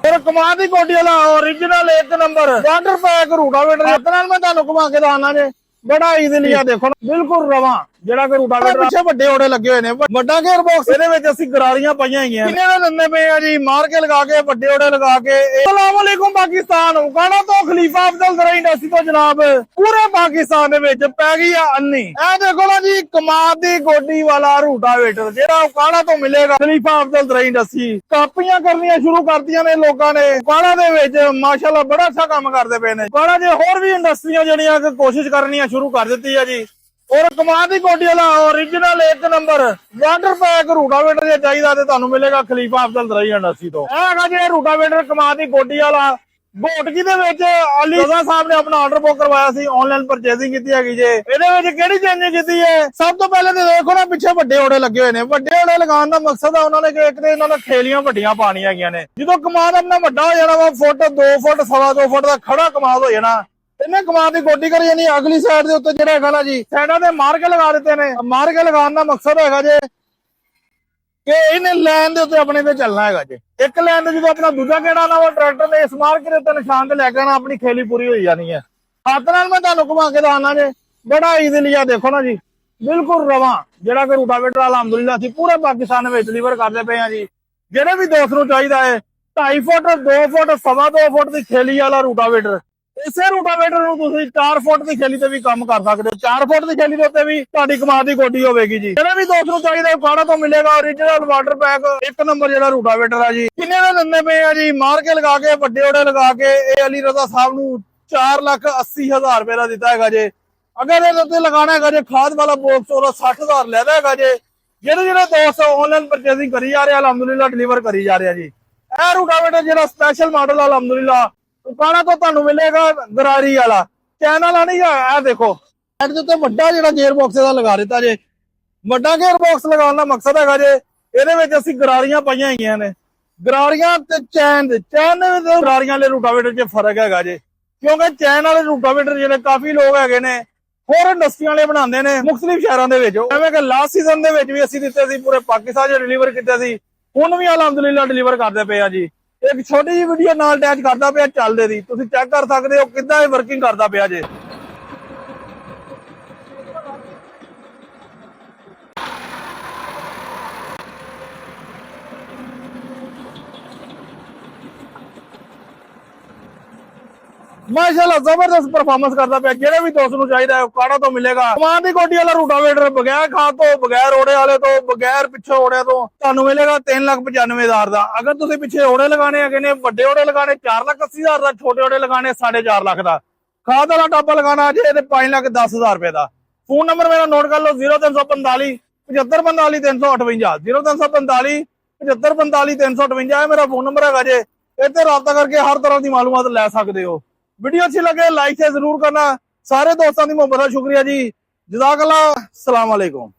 ਔਰ ਕਮਾਲ ਦੀ ਕੋਟੀ ਵਾਲਾ ओरिजिनल एक नंबर वाटर पैक रूटावेटर ਦੇ ਨਾਲ ਮੈਂ ਤੁਹਾਨੂੰ ਘੁਮਾ ਕੇ ਦਿਖਾਣਾ ਜੇ ਬੜਾ ਈਜ਼ੀਲੀ ਆ ਦੇਖੋ ਬਿਲਕੁਲ ਰਵਾਂ ਜਿਹੜਾ ਕਿ रूटावेटर ਪਿੱਛੇ ਵੱਡੇ ਓੜੇ ਲੱਗੇ ਹੋਏ ਨੇ ਵੱਡਾ ਗੇਅਰ ਬਾਕਸ ਇਹਦੇ ਵਿੱਚ ਅਸੀਂ ਗਰਾਰੀਆਂ ਪਾਈਆਂ ਹੈਗੀਆਂ ਕਿੰਨੇ ਦਾ ਦਿੰਦੇ ਪਏ ਆ ਜੀ ਮਾਰ ਕੇ ਲਗਾ ਕੇ ਵੱਡੇ ਓੜੇ ਲਗਾ ਕੇ अस्सलाम वालेकुम पाकिस्तान ਉਗਾਣਾ ਤੋਂ ਖਲੀਫਾ ਅਫਜ਼ਲ ਜ਼ਰਾ ਇੰਡਸਟਰੀ ਤੋਂ ਜਨਾਬ ਪੂਰੇ ਪਾਕਿਸਤਾਨ ਦੇ ਵਿੱਚ ਪੈ ਗਈ ਆ ਅੰਨੀ ਇਹ ਦੇਖੋ ਨਾ ਜੀ ਕਮਾਲ ਦੀ ਗੋਡੀ ਵਾਲਾ रूटावेटर ਜਿਹੜਾ ਉਗਾਣਾ ਤੋਂ ਮਿਲੇਗਾ ਖਲੀਫਾ ਅਫਜ਼ਲ ਜ਼ਰਾ ਇੰਡਸਟਰੀ ਕਾਪੀਆਂ ਕਰਨੀਆਂ ਸ਼ੁਰੂ ਕਰਤੀਆਂ ਨੇ ਲੋਕਾਂ ਨੇ ਉਗਾਣਾ ਦੇ ਵਿੱਚ ਮਾਸ਼ਾਅੱਲਾ ਬੜਾ ਅੱਛਾ ਕੰਮ ਕਰਦੇ ਪਏ ਨੇ ਉਗਾਣਾ ਜੇ ਹੋਰ ਵੀ ਇੰਡਸਟਰੀਆਂ ਜਿਹੜੀਆਂ ਕੋਸ਼ਿਸ਼ ਕਰਨੀਆਂ ਸ਼ੁਰੂ ਕਰ ਦਿੱਤੀ ਆ ਜੀ और कमाल दी कोटी वाला ओरिजिनल एक नंबर वाटर पैक रूटावेटर जे चाहिदा ते ਤੁਹਾਨੂੰ ਮਿਲੇਗਾ ਖਲੀਫਾ ਅਫਜ਼ਲ ਜ਼ਰਾਈ ਇੰਡਸਟਰੀ ਤੋਂ ਇਹ ਹੈਗਾ ਜੇ रूटावेटर ਕਮਾਲ ਦੀ ਕੋਟੀ ਵਾਲਾ ਭੋਟਕੀ ਦੇ ਵਿੱਚ ਅਲੀ ਰਜ਼ਾ ਸਾਹਿਬ ਨੇ ਆਪਣਾ ਆਰਡਰ ਬੁੱਕ ਕਰਵਾਇਆ ਸੀ ਆਨਲਾਈਨ ਪਰਚੇਸਿੰਗ ਕੀਤੀ ਹੈਗੀ ਜੇ ਇਹਦੇ ਵਿੱਚ ਕਿਹੜੀ ਚੇਂਜਿੰਗ ਕੀਤੀ ਹੈ ਸਭ ਤੋਂ ਪਹਿਲੇ ਤੇ ਦੇਖੋ ਨਾ ਪਿੱਛੇ ਵੱਡੇ ਓੜੇ ਲੱਗੇ ਹੋਏ ਨੇ ਵੱਡੇ ਓੜੇ ਲਗਾਉਣ ਦਾ ਮਕਸਦ ਆ ਉਹਨਾਂ ਨੇ ਕਿ ਇੱਕ ਤੇ ਇਹਨਾਂ ਦਾ ਖੇਲੀਆਂ ਵੱਡੀਆਂ ਪਾਣੀਆਂ ਹੈਗੀਆਂ ਨੇ ਜਦੋਂ ਕਮਾਲ ਆਪਣਾ ਵੱਡਾ ਹੋ ਜਾਣਾ ਵਾ ਫੁੱਟ 2 ਫੁੱਟ ਸਵਾ 2 ਫੁੱਟ ਦਾ ਖੜਾ ਕਮਾਲ ਹੋ ਜਾਣਾ ਇਹਨੇ ਕਮਾਲ ਦੀ ਗੋਡੀ ਕਰੀ ਜਾਨੀ ਅਗਲੀ ਸਾਈਡ ਦੇ ਉੱਤੇ ਜਿਹੜਾ ਹੈਗਾ ਨਾ ਜੀ ਸਾਈਡਾਂ ਤੇ ਮਾਰ ਕੇ ਲਗਾ ਦਿੱਤੇ ਨੇ ਮਾਰ ਕੇ ਲਗਾਉਣ ਦਾ ਮਕਸਦ ਹੈਗਾ ਜੇ ਕਿ ਇਹਨੇ ਲਾਈਨ ਦੇ ਉੱਤੇ ਆਪਣੇ ਤੇ ਚੱਲਣਾ ਹੈਗਾ ਜੇ ਇੱਕ ਲਾਈਨ ਤੇ ਜਦੋਂ ਆਪਣਾ ਦੂਜਾ ਗੇੜਾ ਨਾ ਉਹ ਟਰੈਕਟਰ ਨੇ ਇਸ ਮਾਰ ਕੇ ਤੇ ਨਿਸ਼ਾਨ ਤੇ ਲੈ ਕੇ ਨਾ ਆਪਣੀ ਖੇਲੀ ਪੂਰੀ ਹੋਈ ਜਾਣੀ ਹੈ ਹੱਥ ਨਾਲ ਮੈਂ ਤੁਹਾਨੂੰ ਘੁਮਾ ਕੇ ਦਿਖਾਣਾ ਜੇ ਬੜਾ ਈਜ਼ੀਲੀ ਆ ਦੇਖੋ ਨਾ ਜੀ ਬਿਲਕੁਲ ਰਵਾਂ ਜਿਹੜਾ ਕਿ रूटावेटर ਅਲਹਮਦੁਲਿਲਾ ਅਸੀਂ ਪੂਰੇ ਪਾਕਿਸਤਾਨ ਵਿੱਚ ਡਿਲੀਵਰ ਕਰਦੇ ਪਏ ਆ ਜੀ ਜਿਹੜੇ ਵੀ ਦੋਸਤ ਨੂੰ ਚਾਹੀਦਾ ਹੈ 2.5 ਫੁੱਟ 2 ਫੁੱਟ ਸਵਾ 2 ਫੁੱਟ ਦੀ ਖੇਲੀ ਵਾਲਾ रूटावेटर ਇਸੇ रूटावेटर ਨੂੰ ਤੁਸੀਂ 4 ਫੁੱਟ ਦੀ ਖੇਲੀ ਤੇ ਵੀ ਕੰਮ ਕਰ ਸਕਦੇ ਹੋ 4 ਫੁੱਟ ਦੀ ਖੇਲੀ ਦੇ ਉੱਤੇ ਵੀ ਤੁਹਾਡੀ ਕਮਾਲ ਦੀ ਗੋਡੀ ਹੋਵੇਗੀ ਜੀ ਜਿਹੜੇ ਵੀ ਦੋਸਤ ਨੂੰ ਚਾਹੀਦਾ ਉਗਾਣਾ ਤੋਂ ਮਿਲੇਗਾ ओरिजिनल ਵਾਟਰ ਪੈਕ ਇੱਕ ਨੰਬਰ ਜਿਹੜਾ रूटावेटर ਆ ਜੀ ਕਿੰਨੇ ਦਾ ਦਿੰਦੇ ਪਏ ਆ ਜੀ ਮਾਰ ਕੇ ਲਗਾ ਕੇ ਵੱਡੇ ਓੜੇ ਲਗਾ ਕੇ ਇਹ ਅਲੀ ਰਜ਼ਾ ਸਾਹਿਬ ਨੂੰ 4,80,000 ਰੁਪਏ ਦਾ ਦਿੱਤਾ ਹੈਗਾ ਜੇ ਅਗਰ ਇਹਦੇ ਉੱਤੇ ਲਗਾਣਾ ਹੈਗਾ ਜੇ ਖਾਦ ਵਾਲਾ ਬਾਕਸ ਉਹਦਾ 60,000 ਲੈਦਾ ਹੈਗਾ ਜੇ ਜਿਹੜੇ ਦੋਸਤ ਆਨਲਾਈਨ ਪਰਚੇਸਿੰਗ ਕਰੀ ਜਾ ਰਹੇ ਅਲਹਮਦੁਲਿਲਾ ਡਿਲੀਵਰ ਕਰੀ ਜਾ ਰਿਹਾ ਜੀ ਇਹ रूटावेटर ਜਿਹੜਾ ਸਪੈਸ਼ਲ ਮਾਡਲ ਅਲਹਮਦੁਲਿਲਾ ਉਗਾਣਾ ਤੋਂ ਤੁਹਾਨੂੰ ਮਿਲੇਗਾ ਗਰਾਰੀ ਵਾਲਾ ਚੈਨ ਵਾਲਾ ਨਹੀਂ ਆ ਇਹ ਦੇਖੋ ਸਾਈਡ ਦੇ ਉੱਤੇ ਵੱਡਾ ਜਿਹੜਾ ਗੇਅਰ ਬਾਕਸ ਦਾ ਲਗਾ ਦਿੱਤਾ ਜੇ ਵੱਡਾ ਗੇਅਰ ਬਾਕਸ ਲਗਾਉਣ ਦਾ ਮਕਸਦ ਹੈਗਾ ਜੇ ਇਹਦੇ ਵਿੱਚ ਅਸੀਂ ਗਰਾਰੀਆਂ ਪਾਈਆਂ ਹੈਗੀਆਂ ਨੇ ਗਰਾਰੀਆਂ ਤੇ ਚੈਨ ਦੇ ਵਿੱਚ ਗਰਾਰੀਆਂ ਵਾਲੇ रूटावेटर 'ਚ ਫਰਕ ਹੈਗਾ ਜੇ ਕਿਉਂਕਿ ਚੈਨ ਵਾਲੇ रूटावेटर ਜਿਹੜੇ ਕਾਫੀ ਲੋਕ ਹੈਗੇ ਨੇ ਹੋਰ ਇੰਡਸਟਰੀਆਂ ਵਾਲੇ ਬਣਾਉਂਦੇ ਨੇ ਮੁxtਲਿਫ ਸ਼ਹਿਰਾਂ ਦੇ ਵਿੱਚ ਐਵੇਂ ਕਿ ਲਾਸਟ ਸੀਜ਼ਨ ਦੇ ਵਿੱਚ ਵੀ ਅਸੀਂ ਦਿੱਤੇ ਸੀ ਪੂਰੇ ਪਾਕਿਸਤਾਨ 'ਚ ਡਿਲੀਵਰ ਕੀਤੇ ਸੀ ਹੁਣ ਵੀ ਅਲਹਮਦੁਲਿਲਾ ਡਿਲੀਵਰ ਕਰਦੇ ਪਏ ਆ ਜੀ ਇੱਕ ਛੋਟੀ ਜਿਹੀ ਵੀਡੀਓ ਨਾਲ ਅਟੈਚ ਕਰਦਾ ਪਿਆ ਚੱਲਦੇ ਦੀ ਤੁਸੀਂ ਚੈੱਕ ਕਰ ਸਕਦੇ ਹੋ ਕਿੱਦਾਂ ਇਹ ਵਰਕਿੰਗ ਕਰਦਾ ਪਿਆ ਜੇ माशाल्लाह जबरदस्त परफॉर्मेंस करता पे ਜਿਹੜੇ ਵੀ ਦੋਸਤ ਨੂੰ ਚਾਹੀਦਾ ਹੈ ਉਗਾਣਾ ਤੋਂ ਮਿਲੇਗਾ ਕਮਾਲ ਦੀ ਕੋਟੀ ਵਾਲਾ रूटावेटर ਬਗੈਰ ਖਾਦ ਤੋਂ ਬਗੈਰ ਓੜੇ ਵਾਲੇ ਤੋਂ ਬਗੈਰ ਪਿੱਛੇ ਓੜਿਆਂ ਤੋਂ ਤੁਹਾਨੂੰ ਮਿਲੇਗਾ 3,95,000 ਦਾ ਅਗਰ ਤੁਸੀਂ ਪਿੱਛੇ ਓੜੇ ਲਗਾਣੇ ਹੈਗੇ ਨੇ ਵੱਡੇ ਓੜੇ ਲਗਾਣੇ 4,80,000 ਦਾ ਛੋਟੇ ਓੜੇ ਲਗਾਣੇ 4.5 ਲੱਖ ਦਾ ਖਾਦ ਵਾਲਾ ਟੱਬ ਲਗਾਣਾ ਜੇ ਤੇ 5,10,000 ਰੁਪਏ ਦਾ ਫੋਨ ਨੰਬਰ ਮੇਰਾ ਨੋਟ ਕਰ ਲਓ 0345 7545 358 0345 7545 358 ਇਹ ਮੇਰਾ ਫੋਨ ਨੰਬਰ ਹੈਗਾ ਜੇ ਇੱਥੇ ਰਾਬਤਾ ਕਰਕੇ ਹਰ ਤਰ੍ਹਾਂ ਦੀ ਮਾਲੂਮਾਤ ਲੈ ਸਕਦੇ ਹੋ वीडियो अच्छी लगे लाइक से जरूर करना सारे दोस्तों की मोहब्बत का शुक्रिया जी जज़ाकल्लाह अस्सलाम वालेकुम।